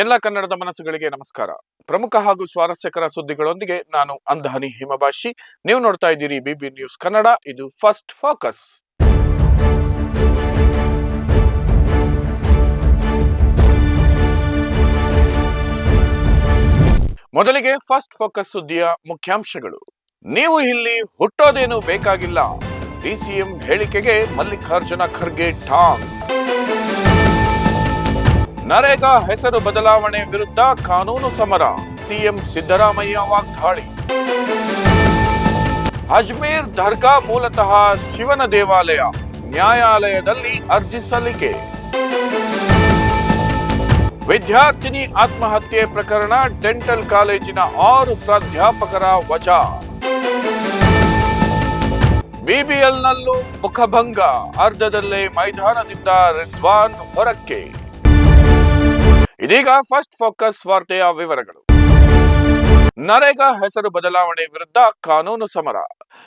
ಎಲ್ಲ ಕನ್ನಡದ ಮನಸ್ಸುಗಳಿಗೆ ನಮಸ್ಕಾರ. ಪ್ರಮುಖ ಹಾಗೂ ಸ್ವಾರಸ್ಯಕರ ಸುದ್ದಿಗಳೊಂದಿಗೆ ನಾನು ಅಂದಹನಿ ಹಿಮಭಾಷಿ. ನೀವು ನೋಡ್ತಾ ಇದ್ದೀರಿ ಬಿಬಿ ನ್ಯೂಸ್ ಕನ್ನಡ. ಇದು ಫಸ್ಟ್ ಫೋಕಸ್. ಮೊದಲಿಗೆ ಫಸ್ಟ್ ಫೋಕಸ್ ಸುದ್ದಿಯ ಮುಖ್ಯಾಂಶಗಳು. ನೀವು ಇಲ್ಲಿ ಹುಟ್ಟೋದೇನು ಬೇಕಾಗಿಲ್ಲ, ಡಿಸಿಎಂ ಹೇಳಿಕೆಗೆ ಮಲ್ಲಿಕಾರ್ಜುನ ಖರ್ಗೆ ಟಾಂಗ್. ನರೇಗಾ ಹೆಸರು ಬದಲಾವಣೆ ವಿರುದ್ಧ ಕಾನೂನು ಸಮರ, ಸಿಎಂ ಸಿದ್ದರಾಮಯ್ಯ ವಾಗ್ದಾಳಿ. ಅಜ್ಮೀರ್ ದರ್ಗಾ ಮೂಲತಃ ಶಿವನ ದೇವಾಲಯ, ನ್ಯಾಯಾಲಯದಲ್ಲಿ ಅರ್ಜಿ ಸಲ್ಲಿಕೆ. ವಿದ್ಯಾರ್ಥಿನಿ ಆತ್ಮಹತ್ಯೆ ಪ್ರಕರಣ, ಡೆಂಟಲ್ ಕಾಲೇಜಿನ 6 ಪ್ರಾಧ್ಯಾಪಕರ ವಜಾ. ಬಿಬಿಎಲ್ನಲ್ಲೂ ಮುಖಭಂಗ, ಅರ್ಧದಲ್ಲೇ ಮೈದಾನದಿಂದ ರಿಜ್ವಾನ್ ಹೊರಕ್ಕೆ. ಇದೀಗ ಫಸ್ಟ್ ಫೋಕಸ್ ವಾರ್ತೆಯ ವಿವರಗಳು. ನರೇಗಾ ಹೆಸರು ಬದಲಾವಣೆ ವಿರುದ್ಧ ಕಾನೂನು ಸಮರ,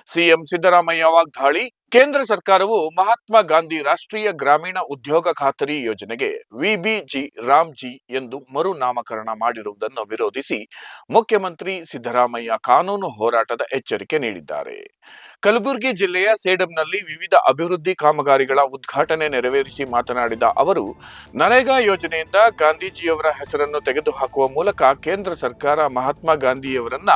ಸಿಎಂ ಸಿದ್ದರಾಮಯ್ಯ ವಾಗ್ದಾಳಿ. ಕೇಂದ್ರ ಸರ್ಕಾರವು ಮಹಾತ್ಮ ಗಾಂಧಿ ರಾಷ್ಟ್ರೀಯ ಗ್ರಾಮೀಣ ಉದ್ಯೋಗ ಖಾತರಿ ಯೋಜನೆಗೆ ವಿಬಿಜಿ ರಾಮ್ಜಿ ಎಂದು ಮರು ನಾಮಕರಣ ಮಾಡಿರುವುದನ್ನು ವಿರೋಧಿಸಿ ಮುಖ್ಯಮಂತ್ರಿ ಸಿದ್ದರಾಮಯ್ಯ ಕಾನೂನು ಹೋರಾಟದ ಎಚ್ಚರಿಕೆ ನೀಡಿದ್ದಾರೆ. ಕಲಬುರಗಿ ಜಿಲ್ಲೆಯ ಸೇಡಂನಲ್ಲಿ ವಿವಿಧ ಅಭಿವೃದ್ಧಿ ಕಾಮಗಾರಿಗಳ ಉದ್ಘಾಟನೆ ನೆರವೇರಿಸಿ ಮಾತನಾಡಿದ ಅವರು, ನರೇಗಾ ಯೋಜನೆಯಿಂದ ಗಾಂಧೀಜಿಯವರ ಹೆಸರನ್ನು ತೆಗೆದುಹಾಕುವ ಮೂಲಕ ಕೇಂದ್ರ ಸರ್ಕಾರ ಮಹಾತ್ಮ ಗಾಂಧಿಯವರನ್ನ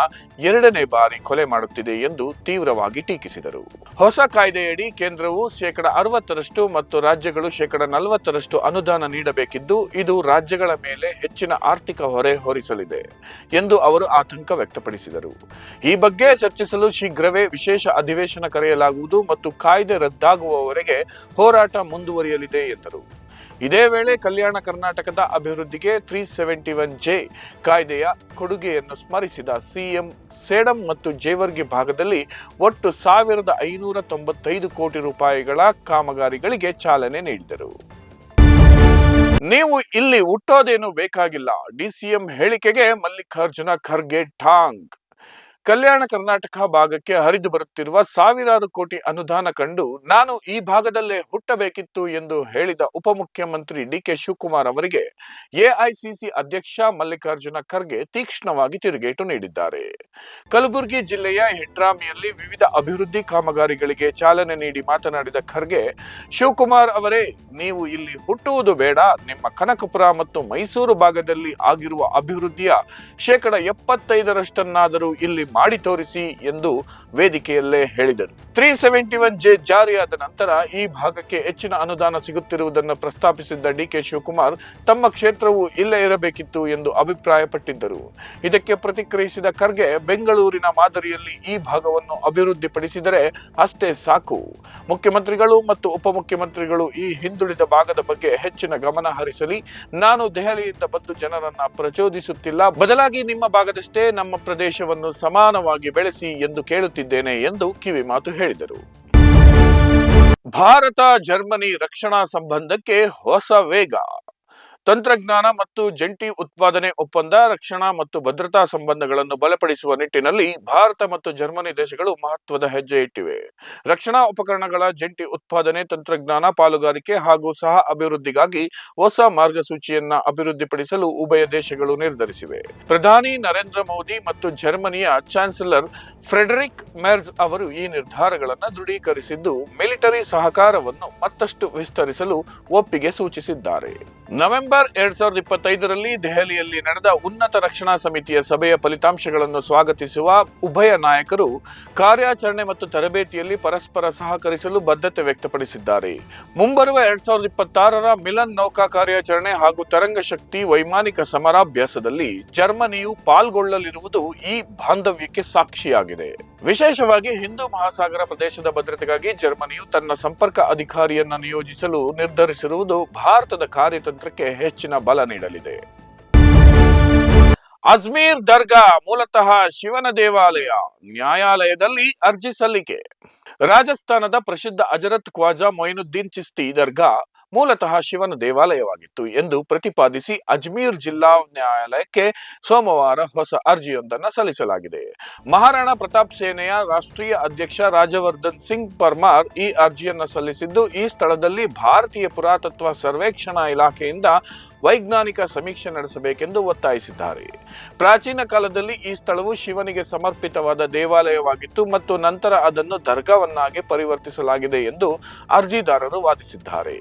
2ನೇ ಬಾರಿ ಕೊಲೆ ಮಾಡುತ್ತಿದೆ ಎಂದು ತೀವ್ರವಾಗಿ ಟೀಕಿಸಿದರು. ಹೊಸ ಕಾಯ್ದೆಯಡಿ ಕೇಂದ್ರವು 60% ಮತ್ತು ರಾಜ್ಯಗಳು 40% ಅನುದಾನ ನೀಡಬೇಕಿದ್ದು, ಇದು ರಾಜ್ಯಗಳ ಮೇಲೆ ಹೆಚ್ಚಿನ ಆರ್ಥಿಕ ಹೊರೆ ಹೊರಿಸಲಿದೆ ಎಂದು ಅವರು ಆತಂಕ ವ್ಯಕ್ತಪಡಿಸಿದರು. ಈ ಬಗ್ಗೆ ಚರ್ಚಿಸಲು ಶೀಘ್ರವೇ ವಿಶೇಷ ಅಧಿವೇಶನ ಕರೆಯಲಾಗುವುದು ಮತ್ತು ಕಾಯ್ದೆ ರದ್ದಾಗುವವರೆಗೆ ಹೋರಾಟ ಮುಂದುವರಿಯಲಿದೆ ಎಂದರು. ಇದೇ ವೇಳೆ ಕಲ್ಯಾಣ ಕರ್ನಾಟಕದ ಅಭಿವೃದ್ಧಿಗೆ 371(j) ಕಾಯ್ದೆಯ ಕೊಡುಗೆಯನ್ನು ಸ್ಮರಿಸಿದ ಸಿಎಂ ಸೇಡಂ ಮತ್ತು ಜೇವರ್ಗಿ ಭಾಗದಲ್ಲಿ ಒಟ್ಟು 1,595 ಕೋಟಿ ರೂಪಾಯಿಗಳ ಕಾಮಗಾರಿಗಳಿಗೆ ಚಾಲನೆ ನೀಡಿದರು. ನೀವು ಇಲ್ಲಿ ಹುಟ್ಟೋದೇನು ಬೇಕಾಗಿಲ್ಲ, ಡಿಸಿಎಂ ಹೇಳಿಕೆಗೆ ಮಲ್ಲಿಕಾರ್ಜುನ ಖರ್ಗೆ ಟಾಂಗ್. ಕಲ್ಯಾಣ ಕರ್ನಾಟಕ ಭಾಗಕ್ಕೆ ಹರಿದು ಬರುತ್ತಿರುವ ಸಾವಿರಾರು ಕೋಟಿ ಅನುದಾನ ಕಂಡು ನಾನು ಈ ಭಾಗದಲ್ಲೇ ಹುಟ್ಟಬೇಕಿತ್ತು ಎಂದು ಹೇಳಿದ ಉಪಮುಖ್ಯಮಂತ್ರಿ ಡಿಕೆ ಶಿವಕುಮಾರ್ ಅವರಿಗೆ ಎಐಸಿಸಿ ಅಧ್ಯಕ್ಷ ಮಲ್ಲಿಕಾರ್ಜುನ ಖರ್ಗೆ ತೀಕ್ಷ್ಣವಾಗಿ ತಿರುಗೇಟು ನೀಡಿದ್ದಾರೆ. ಕಲಬುರಗಿ ಜಿಲ್ಲೆಯ ಹೆಡ್ರಾಮಿಯಲ್ಲಿ ವಿವಿಧ ಅಭಿವೃದ್ಧಿ ಕಾಮಗಾರಿಗಳಿಗೆ ಚಾಲನೆ ನೀಡಿ ಮಾತನಾಡಿದ ಖರ್ಗೆ, ಶಿವಕುಮಾರ್ ಅವರೇ, ನೀವು ಇಲ್ಲಿ ಹುಟ್ಟುವುದು ಬೇಡ, ನಿಮ್ಮ ಕನಕಪುರ ಮತ್ತು ಮೈಸೂರು ಭಾಗದಲ್ಲಿ ಆಗಿರುವ ಅಭಿವೃದ್ಧಿಯ 75% ಇಲ್ಲಿ ಮಾಡಿ ತೋರಿಸಿ ಎಂದು ವೇದಿಕೆಯಲ್ಲೇ ಹೇಳಿದರು. 371(j) ಜಾರಿಯಾದ ನಂತರ ಈ ಭಾಗಕ್ಕೆ ಹೆಚ್ಚಿನ ಅನುದಾನ ಸಿಗುತ್ತಿರುವುದನ್ನು ಪ್ರಸ್ತಾಪಿಸಿದ್ದ ಡಿಕೆ ಶಿವಕುಮಾರ್ ತಮ್ಮ ಕ್ಷೇತ್ರವು ಇಲ್ಲೇ ಇರಬೇಕಿತ್ತು ಎಂದು ಅಭಿಪ್ರಾಯಪಟ್ಟಿದ್ದರು. ಇದಕ್ಕೆ ಪ್ರತಿಕ್ರಿಯಿಸಿದ ಖರ್ಗೆ, ಬೆಂಗಳೂರಿನ ಮಾದರಿಯಲ್ಲಿ ಈ ಭಾಗವನ್ನು ಅಭಿವೃದ್ಧಿಪಡಿಸಿದರೆ ಅಷ್ಟೇ ಸಾಕು. ಮುಖ್ಯಮಂತ್ರಿಗಳು ಮತ್ತು ಉಪಮುಖ್ಯಮಂತ್ರಿಗಳು ಈ ಹಿಂದುಳಿದ ಭಾಗದ ಬಗ್ಗೆ ಹೆಚ್ಚಿನ ಗಮನ ಹರಿಸಲಿ. ನಾನು ದೆಹಲಿಯಿಂದ ಬಂದು ಜನರನ್ನ ಪ್ರಚೋದಿಸುತ್ತಿಲ್ಲ, ಬದಲಾಗಿ ನಿಮ್ಮ ಭಾಗದಷ್ಟೇ ನಮ್ಮ ಪ್ರದೇಶವನ್ನು ಸಮಾನವಾಗಿ ಬೆಳೆಸಿ ಎಂದು ಕೇಳುತ್ತಿದ್ದೇನೆ ಎಂದು ಕಿವಿ ಮಾತು ಹೇಳಿದರು. ಭಾರತ ಜರ್ಮನಿ ರಕ್ಷಣಾ ಸಂಬಂಧಕ್ಕೆ ಹೊಸ ವೇಗ. ತಂತ್ರಜ್ಞಾನ ಮತ್ತು ಜಂಟಿ ಉತ್ಪಾದನೆ ಒಪ್ಪಂದ ರಕ್ಷಣಾ ಮತ್ತು ಭದ್ರತಾ ಸಂಬಂಧಗಳನ್ನು ಬಲಪಡಿಸುವ ನಿಟ್ಟಿನಲ್ಲಿ ಭಾರತ ಮತ್ತು ಜರ್ಮನಿ ದೇಶಗಳು ಮಹತ್ವದ ಹೆಜ್ಜೆ ಇಟ್ಟಿವೆ. ರಕ್ಷಣಾ ಉಪಕರಣಗಳ ಜಂಟಿ ಉತ್ಪಾದನೆ, ತಂತ್ರಜ್ಞಾನ ಪಾಲುಗಾರಿಕೆ ಹಾಗೂ ಸಹ ಅಭಿವೃದ್ಧಿಗಾಗಿ ಹೊಸ ಮಾರ್ಗಸೂಚಿಯನ್ನ ಅಭಿವೃದ್ಧಿಪಡಿಸಲು ಉಭಯ ದೇಶಗಳು ನಿರ್ಧರಿಸಿವೆ. ಪ್ರಧಾನಿ ನರೇಂದ್ರ ಮೋದಿ ಮತ್ತು ಜರ್ಮನಿಯ ಚಾನ್ಸಲರ್ ಫ್ರೆಡರಿಕ್ ಮೆರ್ಜ್ ಅವರು ಈ ನಿರ್ಧಾರಗಳನ್ನು ದೃಢೀಕರಿಸಿದ್ದು, ಮಿಲಿಟರಿ ಸಹಕಾರವನ್ನು ಮತ್ತಷ್ಟು ವಿಸ್ತರಿಸಲು ಒಪ್ಪಿಗೆ ಸೂಚಿಸಿದ್ದಾರೆ. ನವೆಂಬರ್ 2025ರಲ್ಲಿ ದೆಹಲಿಯಲ್ಲಿ ನಡೆದ ಉನ್ನತ ರಕ್ಷಣಾ ಸಮಿತಿಯ ಸಭೆಯ ಫಲಿತಾಂಶಗಳನ್ನು ಸ್ವಾಗತಿಸುವ ಉಭಯ ನಾಯಕರು ಕಾರ್ಯಾಚರಣೆ ಮತ್ತು ತರಬೇತಿಯಲ್ಲಿ ಪರಸ್ಪರ ಸಹಕರಿಸಲು ಬದ್ಧತೆ ವ್ಯಕ್ತಪಡಿಸಿದ್ದಾರೆ. ಮುಂಬರುವ 2026ರ ಮಿಲನ್ ನೌಕಾ ಕಾರ್ಯಾಚರಣೆ ಹಾಗೂ ತರಂಗ ಶಕ್ತಿ ವೈಮಾನಿಕ ಸಮರಾಭ್ಯಾಸದಲ್ಲಿ ಜರ್ಮನಿಯು ಪಾಲ್ಗೊಳ್ಳಲಿರುವುದು ಈ ಬಾಂಧವ್ಯಕ್ಕೆ ಸಾಕ್ಷಿಯಾಗಿದೆ. ವಿಶೇಷವಾಗಿ ಹಿಂದೂ ಮಹಾಸಾಗರ ಪ್ರದೇಶದ ಭದ್ರತೆಗಾಗಿ ಜರ್ಮನಿಯು ತನ್ನ ಸಂಪರ್ಕ ಅಧಿಕಾರಿಯನ್ನ ನಿಯೋಜಿಸಲು ನಿರ್ಧರಿಸಿರುವುದು ಭಾರತದ ಕಾರ್ಯತಂತ್ರಕ್ಕೆ ಹೆಚ್ಚಿನ ಬಲ ನೀಡಲಿದೆ. ಅಜ್ಮೀರ್ ದರ್ಗಾ ಮೂಲತಃ ಶಿವನ ದೇವಾಲಯ, ನ್ಯಾಯಾಲಯದಲ್ಲಿ ಅರ್ಜಿ ಸಲ್ಲಿಕೆ. ರಾಜಸ್ಥಾನದ ಪ್ರಸಿದ್ಧ ಹಜರತ್ ಖ್ವಾಜಾ ಮೊಯಿನುದ್ದೀನ್ ಚಿಸ್ತಿ ದರ್ಗಾ ಮೂಲತಃ ಶಿವನ ದೇವಾಲಯವಾಗಿತ್ತು ಎಂದು ಪ್ರತಿಪಾದಿಸಿ ಅಜ್ಮೀರ್ ಜಿಲ್ಲಾ ನ್ಯಾಯಾಲಯಕ್ಕೆ ಸೋಮವಾರ ಹೊಸ ಅರ್ಜಿಯೊಂದನ್ನು ಸಲ್ಲಿಸಲಾಗಿದೆ. ಮಹಾರಾಣಾ ಪ್ರತಾಪ್ ಸೇನೆಯ ರಾಷ್ಟ್ರೀಯ ಅಧ್ಯಕ್ಷ ರಾಜವರ್ಧನ್ ಸಿಂಗ್ ಪರ್ಮಾರ್ ಈ ಅರ್ಜಿಯನ್ನು ಸಲ್ಲಿಸಿದ್ದು, ಈ ಸ್ಥಳದಲ್ಲಿ ಭಾರತೀಯ ಪುರಾತತ್ವ ಸರ್ವೇಕ್ಷಣಾ ಇಲಾಖೆಯಿಂದ ವೈಜ್ಞಾನಿಕ ಸಮೀಕ್ಷೆ ನಡೆಸಬೇಕೆಂದು ಒತ್ತಾಯಿಸಿದ್ದಾರೆ. ಪ್ರಾಚೀನ ಕಾಲದಲ್ಲಿ ಈ ಸ್ಥಳವು ಶಿವನಿಗೆ ಸಮರ್ಪಿತವಾದ ದೇವಾಲಯವಾಗಿತ್ತು ಮತ್ತು ನಂತರ ಅದನ್ನು ದರ್ಗಾವನ್ನಾಗಿ ಪರಿವರ್ತಿಸಲಾಗಿದೆ ಎಂದು ಅರ್ಜಿದಾರರು ವಾದಿಸಿದ್ದಾರೆ.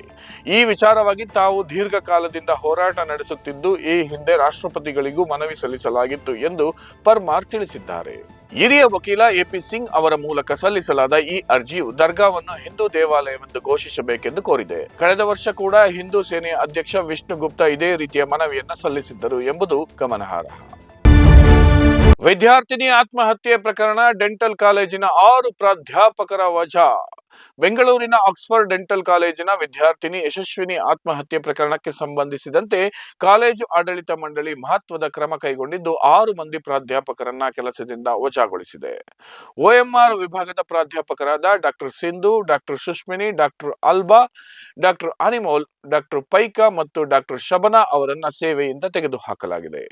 ಈ ವಿಚಾರವಾಗಿ ತಾವು ದೀರ್ಘಕಾಲದಿಂದ ಹೋರಾಟ ನಡೆಸುತ್ತಿದ್ದು ಈ ಹಿಂದೆ ರಾಷ್ಟ್ರಪತಿಗಳಿಗೂ ಮನವಿ ಸಲ್ಲಿಸಲಾಗಿತ್ತು ಎಂದು ಪರ್ಮಾರ್ ತಿಳಿಸಿದ್ದಾರೆ. ಹಿರಿಯ ವಕೀಲ ಎಪಿ ಸಿಂಗ್ ಅವರ ಮೂಲಕ ಸಲ್ಲಿಸಲಾದ ಈ ಅರ್ಜಿಯು ದರ್ಗಾವನ್ನು ಹಿಂದೂ ದೇವಾಲಯವೆಂದು ಘೋಷಿಸಬೇಕೆಂದು ಕೋರಿದೆ. ಕಳೆದ ವರ್ಷ ಕೂಡ ಹಿಂದೂ ಸೇನೆಯ ಅಧ್ಯಕ್ಷ ವಿಷ್ಣು ಗುಪ್ತಾ ಇದೇ ರೀತಿಯ ಮನವಿಯನ್ನ ಸಲ್ಲಿಸಿದ್ದರು ಎಂಬುದು ಗಮನಾರ್ಹ. ವಿದ್ಯಾರ್ಥಿನಿ ಆತ್ಮಹತ್ಯೆ ಪ್ರಕರಣ ಡೆಂಟಲ್ ಕಾಲೇಜಿನ 6 ಪ್ರಾಧ್ಯಾಪಕರ ವಜಾ. ಬೆಂಗಳೂರಿನ ಆಕ್ಸ್ಫರ್ಡ್ ಡೆಂಟಲ್ ಕಾಲೇಜಿನ ವಿದ್ಯಾರ್ಥಿನಿ ಯಶಸ್ವಿನಿ ಆತ್ಮಹತ್ಯೆ ಪ್ರಕರಣಕ್ಕೆ ಸಂಬಂಧಿಸಿದಂತೆ ಕಾಲೇಜು ಆಡಳಿತ ಮಂಡಳಿ ಮಹತ್ವದ ಕ್ರಮ ಕೈಗೊಂಡಿದ್ದು 6 ಮಂದಿ ಪ್ರಾಧ್ಯಾಪಕರನ್ನ ಕೆಲಸದಿಂದ ವಜಾಗೊಳಿಸಿದೆ. OMR ವಿಭಾಗದ ಪ್ರಾಧ್ಯಾಪಕರಾದ doctor Sindhu, doctor Sushmini, doctor Alba, doctor Animol, doctor Paika ಮತ್ತು ಡಾಕ್ಟರ್ ಶಬನಾ ಅವರನ್ನ ಸೇವೆಯಿಂದ ತೆಗೆದುಹಾಕಲಾಗಿದೆ.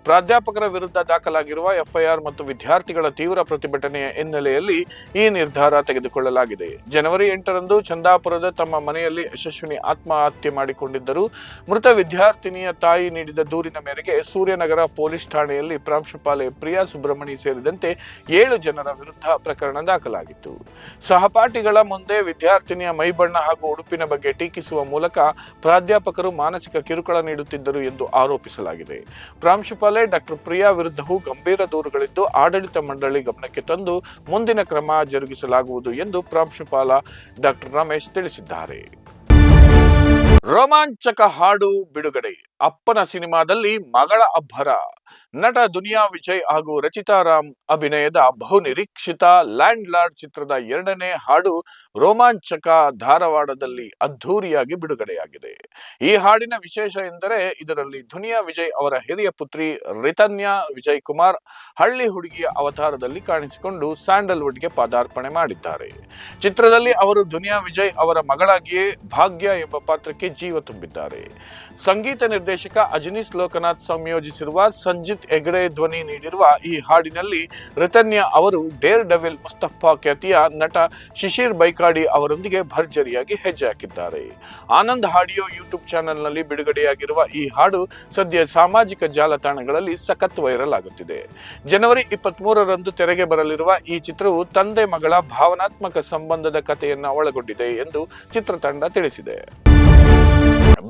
ಪ್ರಾಧ್ಯಾಪಕರ ವಿರುದ್ಧ ದಾಖಲಾಗಿರುವ ಎಫ್ಐಆರ್ ಮತ್ತು ವಿದ್ಯಾರ್ಥಿಗಳ ತೀವ್ರ ಪ್ರತಿಭಟನೆಯ ಹಿನ್ನೆಲೆಯಲ್ಲಿ ಈ ನಿರ್ಧಾರ ತೆಗೆದುಕೊಳ್ಳಲಾಗಿದೆ. ಜನವರಿ 8ರಂದು ಚಂದಾಪುರದ ತಮ್ಮ ಮನೆಯಲ್ಲಿ ಯಶಸ್ವಿನಿ ಆತ್ಮಹತ್ಯೆ ಮಾಡಿಕೊಂಡಿದ್ದರು. ಮೃತ ವಿದ್ಯಾರ್ಥಿನಿಯ ತಾಯಿ ನೀಡಿದ ದೂರಿನ ಮೇರೆಗೆ ಸೂರ್ಯನಗರ ಪೊಲೀಸ್ ಠಾಣೆಯಲ್ಲಿ ಪ್ರಾಂಶುಪಾಲೆ ಪ್ರಿಯಾ ಸುಬ್ರಹ್ಮಣಿ ಸೇರಿದಂತೆ 7 ಜನರ ವಿರುದ್ಧ ಪ್ರಕರಣ ದಾಖಲಾಗಿತ್ತು. ಸಹಪಾಠಿಗಳ ಮುಂದೆ ವಿದ್ಯಾರ್ಥಿನಿಯ ಮೈಬಣ್ಣ ಹಾಗೂ ಉಡುಪಿನ ಬಗ್ಗೆ ಟೀಕಿಸುವ ಮೂಲಕ ಪ್ರಾಧ್ಯಾಪಕರು ಮಾನಸಿಕ ಕಿರುಕುಳ ನೀಡುತ್ತಿದ್ದರು ಎಂದು ಆರೋಪಿಸಲಾಗಿದೆ. ಪ್ರಾಂಶುಪಾಲೆ ಡಾಕ್ಟರ್ ಪ್ರಿಯಾ ವಿರುದ್ಧವೂ ಗಂಭೀರ ದೂರುಗಳಿದ್ದು ಆಡಳಿತ ಮಂಡಳಿ ಗಮನಕ್ಕೆ ತಂದು ಮುಂದಿನ ಕ್ರಮ ಜರುಗಿಸಲಾಗುವುದು ಎಂದು ಪ್ರಾಂಶುಪಾಲ ಡಾಕ್ಟರ್ ರಮೇಶ್ ತಿಳಿಸಿದ್ದಾರೆ. ರೋಮಾಂಚಕ ಹಾಡು ಬಿಡುಗಡೆ. ಅಪ್ಪನ ಸಿನಿಮಾದಲ್ಲಿ ಮಗಳ ಅಬ್ಬರ. ನಟ ದುನಿಯಾ ವಿಜಯ್ ಹಾಗೂ ರಚಿತಾ ರಾಮ್ ಅಭಿನಯದ ಬಹುನಿರೀಕ್ಷಿತ ಲ್ಯಾಂಡ್ ಲಾರ್ಡ್ ಚಿತ್ರದ 2ನೇ ಹಾಡು ರೋಮಾಂಚಕ ಧಾರವಾಡದಲ್ಲಿ ಅದ್ಧೂರಿಯಾಗಿ ಬಿಡುಗಡೆಯಾಗಿದೆ. ಈ ಹಾಡಿನ ವಿಶೇಷ ಎಂದರೆ ಇದರಲ್ಲಿ ದುನಿಯಾ ವಿಜಯ್ ಅವರ ಹಿರಿಯ ಪುತ್ರಿ ರಿತನ್ಯಾ ವಿಜಯ್ ಕುಮಾರ್ ಹಳ್ಳಿ ಹುಡುಗಿಯ ಅವತಾರದಲ್ಲಿ ಕಾಣಿಸಿಕೊಂಡು ಸ್ಯಾಂಡಲ್ವುಡ್ಗೆ ಪಾದಾರ್ಪಣೆ ಮಾಡಿದ್ದಾರೆ. ಚಿತ್ರದಲ್ಲಿ ಅವರು ದುನಿಯಾ ವಿಜಯ್ ಅವರ ಮಗಳಾಗಿಯೇ ಭಾಗ್ಯ ಎಂಬ ಪಾತ್ರಕ್ಕೆ ಜೀವ ತುಂಬಿದ್ದಾರೆ. ಸಂಗೀತ ನಿರ್ದೇಶಕ ಅಜನೀಶ್ ಲೋಕನಾಥ್ ಸಂಯೋಜಿಸಿರುವ ಸಂಜಿತ್ ಹೆಗ್ಡೆ ಧ್ವನಿ ನೀಡಿರುವ ಈ ಹಾಡಿನಲ್ಲಿ ರಿತನ್ಯಾ ಅವರು ಡೇರ್ ಡೆವಿಲ್ ಮುಸ್ತಫಾ ಖ್ಯಾತಿಯ ನಟ ಶಿಶಿರ್ ಬೈಕಾಡಿ ಅವರೊಂದಿಗೆ ಭರ್ಜರಿಯಾಗಿ ಹೆಜ್ಜೆ ಹಾಕಿದ್ದಾರೆ. ಆನಂದ್ ಆಡಿಯೋ ಯೂಟ್ಯೂಬ್ ಚಾನೆಲ್ನಲ್ಲಿ ಬಿಡುಗಡೆಯಾಗಿರುವ ಈ ಹಾಡು ಸದ್ಯ ಸಾಮಾಜಿಕ ಜಾಲತಾಣಗಳಲ್ಲಿ ಸಖತ್ ವೈರಲ್ ಆಗುತ್ತಿದೆ. ಜನವರಿ 23ರಂದು ತೆರೆಗೆ ಬರಲಿರುವ ಈ ಚಿತ್ರವು ತಂದೆ ಮಗಳ ಭಾವನಾತ್ಮಕ ಸಂಬಂಧದ ಕಥೆಯನ್ನ ಒಳಗೊಂಡಿದೆ ಎಂದು ಚಿತ್ರತಂಡ ತಿಳಿಸಿದೆ.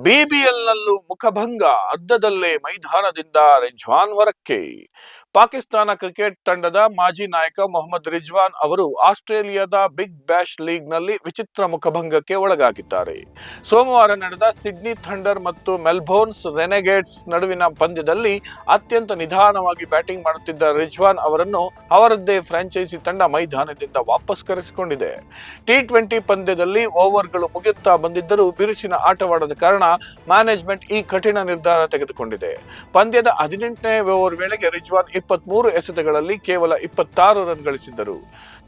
ಬಿಬಿಎಲ್ನಲ್ಲೂ ಮುಖಭಂಗ. ಅರ್ಧದಲ್ಲೇ ಮೈದಾನದಿಂದ ರಿಜ್ವಾನ್ ಹೊರಕ್ಕೆ. ಪಾಕಿಸ್ತಾನ ಕ್ರಿಕೆಟ್ ತಂಡದ ಮಾಜಿ ನಾಯಕ ಮೊಹಮ್ಮದ್ ರಿಜ್ವಾನ್ ಅವರು ಆಸ್ಟ್ರೇಲಿಯಾದ ಬಿಗ್ ಬ್ಯಾಶ್ ಲೀಗ್ನಲ್ಲಿ ವಿಚಿತ್ರ ಮುಖಭಂಗಕ್ಕೆ ಒಳಗಾಗಿದ್ದಾರೆ. ಸೋಮವಾರ ನಡೆದ ಸಿಡ್ನಿ ಥಂಡರ್ ಮತ್ತು ಮೆಲ್ಬೋರ್ನ್ಸ್ ರೆನೆಗೇಡ್ಸ್ ನಡುವಿನ ಪಂದ್ಯದಲ್ಲಿ ಅತ್ಯಂತ ನಿಧಾನವಾಗಿ ಬ್ಯಾಟಿಂಗ್ ಮಾಡುತ್ತಿದ್ದ ರಿಜ್ವಾನ್ ಅವರನ್ನು ಅವರದ್ದೇ ಫ್ರಾಂಚೈಸಿ ತಂಡ ಮೈದಾನದಿಂದ ವಾಪಸ್ ಕರೆಸಿಕೊಂಡಿದೆ. T20 ಪಂದ್ಯದಲ್ಲಿ ಓವರ್ಗಳು ಮುಗಿಯುತ್ತಾ ಬಂದಿದ್ದರೂ ಬಿರುಸಿನ ಆಟವಾಡದ ಕಾರಣ ಮ್ಯಾನೇಜ್ಮೆಂಟ್ ಈ ಕಠಿಣ ನಿರ್ಧಾರ ತೆಗೆದುಕೊಂಡಿದೆ. ಪಂದ್ಯದ 18ನೇ ಓವರ್ ವೇಳೆಗೆ ರಿಜ್ವಾನ್ 23 ಎಸೆತಗಳಲ್ಲಿ ಕೇವಲ 26 ರನ್ ಗಳಿಸಿದ್ದರು.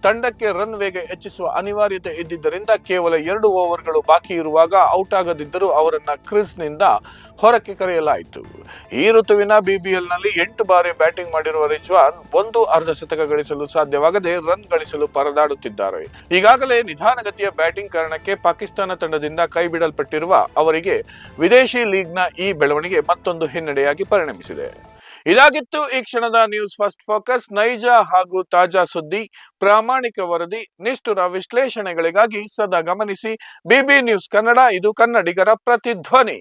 ತಂಡಕ್ಕೆ ರನ್ ವೇಗ ಹೆಚ್ಚಿಸುವ ಅನಿವಾರ್ಯತೆ ಇದ್ದಿದ್ದರಿಂದ ಕೇವಲ 2 ಓವರ್ಗಳು ಬಾಕಿ ಇರುವಾಗ ಔಟ್ ಆಗದಿದ್ದರೂ ಅವರನ್ನ ಕ್ರೀಸ್ನಿಂದ ಹೊರಕ್ಕೆ ಕರೆಯಲಾಯಿತು. ಈ ಋತುವಿನ ಬಿಬಿಎಲ್ನಲ್ಲಿ 8 ಬಾರಿ ಬ್ಯಾಟಿಂಗ್ ಮಾಡಿರುವ ರಿಜ್ವಾನ್ ಒಂದು ಅರ್ಧ ಶತಕ ಗಳಿಸಲು ಸಾಧ್ಯವಾಗದೆ ರನ್ ಗಳಿಸಲು ಪರದಾಡುತ್ತಿದ್ದಾರೆ. ಈಗಾಗಲೇ ನಿಧಾನಗತಿಯ ಬ್ಯಾಟಿಂಗ್ ಕಾರಣಕ್ಕೆ ಪಾಕಿಸ್ತಾನ ತಂಡದಿಂದ ಕೈಬಿಡಲ್ಪಟ್ಟಿರುವ ಅವರಿಗೆ ವಿದೇಶಿ ಲೀಗ್ನ ಈ ಬೆಳವಣಿಗೆ ಮತ್ತೊಂದು ಹಿನ್ನಡೆಯಾಗಿ ಪರಿಣಮಿಸಿದೆ. ಇದಾಗಿತ್ತು ಈ ಕ್ಷಣದ ನ್ಯೂಸ್ ಫಸ್ಟ್ ಫೋಕಸ್. ನೈಜ ಹಾಗೂ ತಾಜಾ ಸುದ್ದಿ, ಪ್ರಾಮಾಣಿಕ ವರದಿ, ನಿಷ್ಠುರ ವಿಶ್ಲೇಷಣೆಗಳಿಗಾಗಿ ಸದಾ ಗಮನಿಸಿ ಬಿಬಿ ನ್ಯೂಸ್ ಕನ್ನಡ. ಇದು ಕನ್ನಡಿಗರ ಪ್ರತಿಧ್ವನಿ.